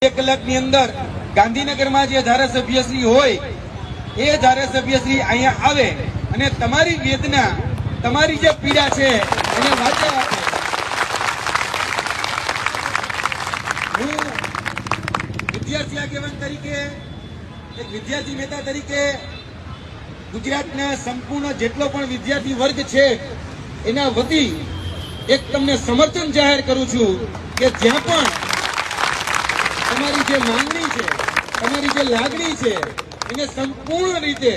1 કલાકની અંદર ગાંધીનગરમાં જે ધારાસભ્યશ્રી હોય એ ધારાસભ્યશ્રી અહીંયા આવે અને તમારી વેદના, તમારી જે પીડા છે એને વાચા આપે. હું વિદ્યાર્થી આગેવાન તરીકે, એક વિદ્યાર્થી નેતા તરીકે ગુજરાતના સંપૂર્ણ જેટલો પણ વિદ્યાર્થી વર્ગ છે એના વતી એક તમને સમર્થન જાહેર કરું છું કે જ્યાં પણ તમારી જે માંગણી છે, તમારી જે લાગણી છે એને સંપૂર્ણ રીતે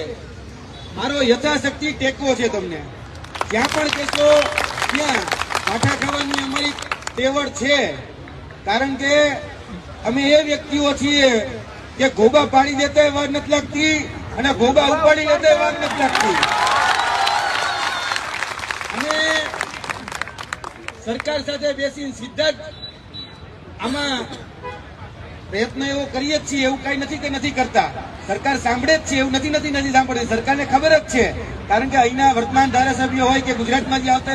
મારો યથાશક્તિ ટેકો છે. તમને જ્યાં પણ કહેશો ત્યાં પાઠા ખાવાની અમારી તેવડ છે. કારણ કે અમે એ વ્યક્તિઓ છીએ કે ગોબા પાડી દેતા વાર નથી લાગતી અને ગોબા ઉપાડી દેતા વાર નથી લાગતી. અને સરકાર સાથે બેસીને સીધા જ આમાં પ્રયત્ન એવો કરીએ જ છીએ. એવું કઈ નથી કે નથી કરતા. સરકાર સાંભળે જ છે, એવું નથી સાંભળતી. સરકારને ખબર જ છે. કારણ કે અહીંના વર્તમાન ધારાસભ્ય હોય કે ગુજરાતમાં જે આવતા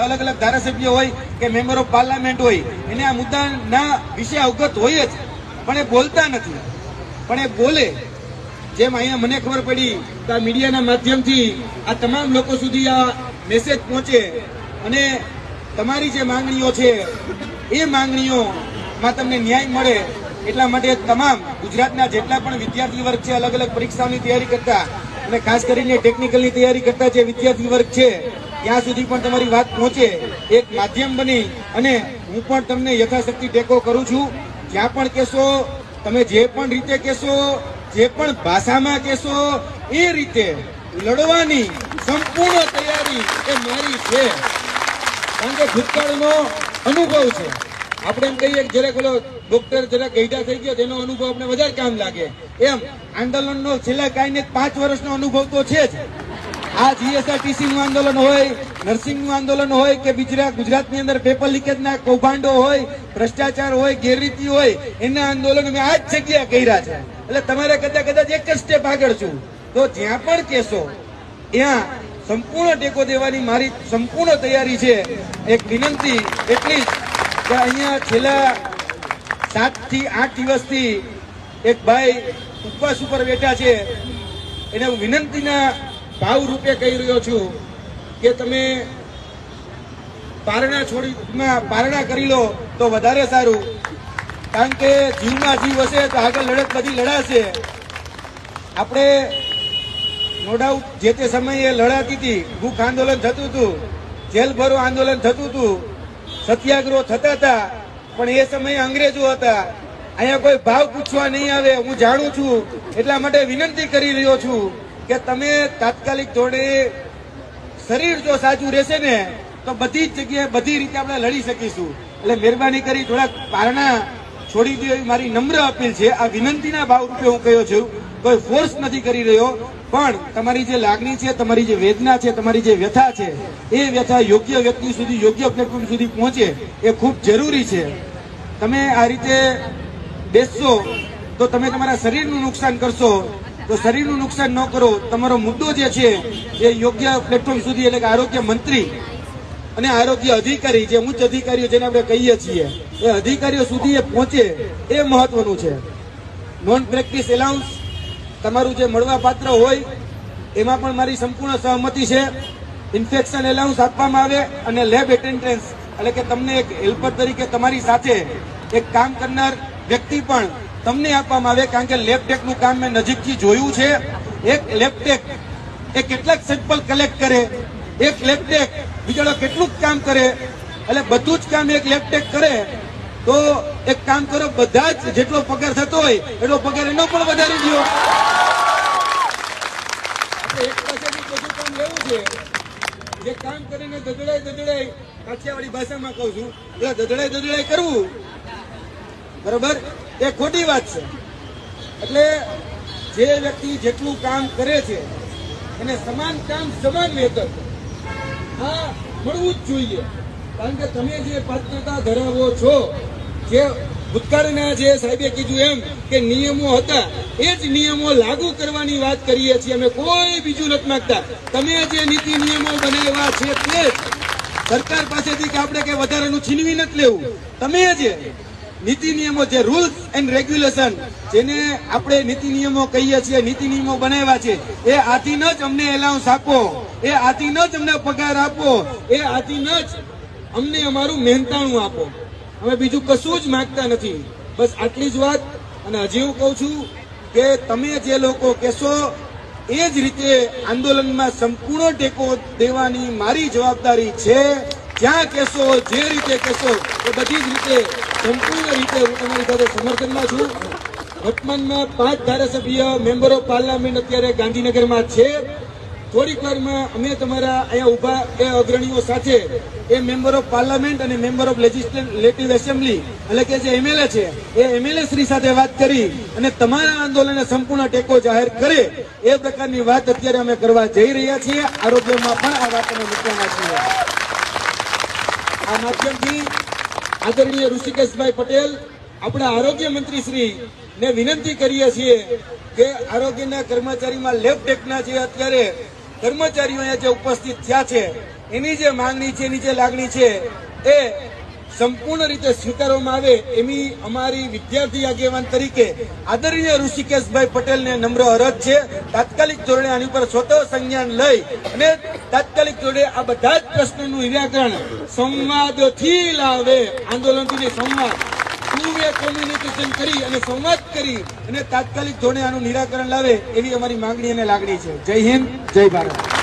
અલગ અલગ ધારાસભ્ય હોય કે મેમ્બર ઓફ પાર્લામેન્ટ હોય એને આ મુદ્દાના વિશે અવગત હોય જ, પણ એ બોલતા નથી. પણ એ બોલે. જેમ અહીંયા મને ખબર પડી કે આ મીડિયાના માધ્યમથી આ તમામ લોકો સુધી આ મેસેજ પહોંચે અને તમારી જે માંગણીઓ છે એ માંગણીઓમાં તમને ન્યાય મળે એટલા માટે તમામ ગુજરાતના જેટલા પણ વિદ્યાર્થી વર્ગ છે, અલગ અલગ પરીક્ષાઓની તૈયારી કરતા અને ખાસ કરીને ટેકનિકલની તૈયારી કરતા જે વિદ્યાર્થી વર્ગ છે ત્યાં સુધી પણ તમારી વાત પહોંચે એક માધ્યમ બની અને હું પણ તમને યથાશક્તિ ટેકો કરું છું. જ્યાં પણ કહેશો, તમે જે પણ રીતે કહેશો, જે પણ ભાષામાં કહેશો એ રીતે લડવાની સંપૂર્ણ તૈયારી એ મારી છે. કારણ કે ભૂતકાળનો અનુભવ છે. આપણે એમ કહીએ કે જરાક ઓલો ડોક્ટર જરાક ગઈઢા થઈ ગયો તેનો અનુભવ આપણે વધારે કામ લાગે, એમ આંદોલનનો છેલ્લા કાંઈ ને 5 વર્ષનો અનુભવ તો છે જ. આ જીએસઆરટીસી નું આંદોલન હોય, નર્સિંગ નું આંદોલન હોય કે ગુજરાતની અંદર પેપર લીકેજના કૌભાંડો હોય, ભ્રષ્ટાચાર હોય, ગેરરીતિ હોય, એના આંદોલન મેં આ જ જગ્યા કર્યા છે. એટલે તમારે કદાચ એક જ સ્ટેપ આગળ છું. તો જ્યાં પણ કહેશો ત્યાં સંપૂર્ણ ટેકો દેવાની મારી સંપૂર્ણ તૈયારી છે. એક વિનંતી એટલી જ કે અહીંયા છેલ્લા 7 થી 8 દિવસથી એક ભાઈ ઉપવાસ ઉપર બેઠા છે. એને હું વિનંતીના ભાવ રૂપે કહી રહ્યો છું કે તમે પારણા કરી લો તો વધારે સારું. કારણ કે જીવમાં જીવ હશે તો આગળ લડત બધી લડાશે. આપણે નો ડાઉટ જે તે સમયે લડાતી હતી, ભૂખ આંદોલન થતું હતું, જેલ ભરો આંદોલન થતું હતું, સત્યાગ્રહ થતા હતા, પણ એ સમયે અંગ્રેજો હતા. અહીંયા કોઈ ભાવ પૂછવા નહીં આવે, હું જાણું છું. એટલા માટે વિનંતી કરી રહ્યો છું કે તમે તાત્કાલિક ધોરણે શરીર જો સાચું રહેશે ને તો બધી જ જગ્યાએ બધી રીતે આપણે લડી શકીશું. એટલે મહેરબાની કરી થોડાક પારણા છોડી દો એવી મારી નમ્ર અપીલ છે. આ વિનંતીના ભાવ રૂપે હું કહ્યો છું, કોઈ ફોર્સ નથી કરી રહ્યો. પણ તમારી જે લાગણી છે, તમારી જે વેદના છે, તમારી જે વ્યથા છે એ વ્યથા યોગ્ય વ્યક્તિ સુધી, યોગ્ય પ્લેટફોર્મ સુધી પહોંચે એ ખૂબ જરૂરી છે. તમે આ રીતે બેસશો તો તમે તમારા શરીરનું નુકસાન કરશો. તો શરીરનું નુકસાન ન કરો. તમારો મુદ્દો જે છે એ યોગ્ય પ્લેટફોર્મ સુધી, એટલે કે આરોગ્ય મંત્રી અને આરોગ્ય અધિકારી, જે ઉચ્ચ અધિકારીઓ જેને આપણે કહીએ છીએ એ અધિકારીઓ સુધી એ પહોંચે એ મહત્વનું છે. નોન પ્રેક્ટિસ એલાઉન્સ તમારું જે મળવા પાત્ર હોય એમાં પણ મારી સંપૂર્ણ સહમતિ છે. ઇન્ફેક્શન એલાઉન્સ આપવામાં આવે અને લેબ એટેન્ડન્સ, એટલે કે તમને એક હેલ્પર તરીકે તમારી સાથે એક કામ કરનાર વ્યક્તિ પણ તમને આપવામાં આવે. કારણ કે લેબટેકનું કામ મેં નજીકથી જોયું છે. એક લેબટેક એ કેટલાક સેમ્પલ કલેક્ટ કરે, એક લેબટેક બીજો કેટલું કામ કરે, એટલે બધું જ કામ એક લેબટેક કરે. તો એક કામ કરો, બધા જ જેટલો પગાર થતો હોય એટલો પગાર એનો પણ વધારી દો. એક પાસેથી બધું કામ લેવું છે. જે કામ કરીને દદડાઈ કાઠિયાવાડી ભાષામાં કહું છું, એટલે દદડાઈ કરવું, બરોબર, એ ખોટી વાત છે. એટલે જે વ્યક્તિ જેટલું કામ કરે છે એને સમાન કામ સમાન વેતન આ મળવું જ જોઈએ. કારણ કે તમે જે પાત્રતા ધરાવો છો, જે ભૂતકાળના જે સાહેબે કીધું એમ કે નિયમો હતા એ જ નિયમો લાગુ કરવાની વાત કરીએ છીએ. અમે કોઈ બીજું નથી માંગતા. તમે જે નીતિ નિયમો બનાવ્યા છે તે સરકાર પાસેથી કે આપણે કઈ વધારાનું છીનવી નથી લેવું. તમે જે નીતિ નિયમો જે રૂલ્સ એન્ડ રેગ્યુલેશન જેને આપણે નીતિ નિયમો કહીએ છીએ, નીતિ નિયમો બનાવ્યા છે, એ આધીન જ અમને એલાઉન્સ આપો, એ આધીન જ અમને પગાર આપો, એ આધીન જ અમને અમારું મહેનતાણું આપો. અમે બીજું કશું જ માંગતા નથી. બસ આટલી જ વાત. અને હજી હું કહું છું કે તમે જે લોકો કહેશો એ જ રીતે આંદોલનમાં સંપૂર્ણ ટેકો દેવાની મારી જવાબદારી છે. જ્યાં કહેશો, જે રીતે કહેશો એ બધી જ રીતે સંપૂર્ણ રીતે હું તમારી સાથે સમર્થનમાં છું. વર્તમાનમાં 5 ધારાસભ્ય મેમ્બર ઓફ પાર્લામેન્ટ અત્યારે ગાંધીનગરમાં છે. થોડીક વારમાં અમે તમારા અહીંયા ઉભા એ અગ્રણીઓ સાથે એ મેમ્બર ઓફ પાર્લામેન્ટ અને મેમ્બર ઓફ લેજિસ્લેટિવ એસેમ્બલી એટલે કે જે એમએલએ છે એ એમએલએ શ્રી સાથે વાત કરી અને તમારા આંદોલનને સંપૂર્ણ ટેકો જાહેર કરે એ પ્રકારની વાત અત્યારે અમે કરવા જઈ રહ્યા છીએ. આરોગ્યમાં પણ આ વાત અમે મૂકવાના છીએ. આ માધ્યમથી આદરણીય ઋષિકેશભાઈ પટેલ આપણા આરોગ્ય મંત્રી શ્રી ને વિનંતી કરીએ છીએ કે આરોગ્યના કર્મચારીમાં લેબ ટેકના જે અત્યારે કર્મચારીઓ અહીંયા જે ઉપસ્થિત થયા છે એની જે માંગણી છે, એની જે લાગણી છે એ સંપૂર્ણ રીતે સ્વીકારવામાં આવે એવી અમારી વિદ્યાર્થી આગેવાન તરીકે આદરણીય ઋષિકેશભાઈ પટેલને નમ્ર અરજ છે. તાત્કાલિક ધોરણે આની ઉપર સ્વતઃ સંજ્ઞાન લઈ અને તાત્કાલિક ધોરણે આ બધા જ પ્રશ્નોનું નિરાકરણ સંવાદથી લાવે. આંદોલનથી સંવાદ, ટુ વે કોમ્યુનિકેશન કરી અને સંવાદ કરી અને તાત્કાલિક ધોરણે આનું નિરાકરણ લાવે એવી અમારી માંગણી અને લાગણી છે. જય હિન્દ, જય ભારત.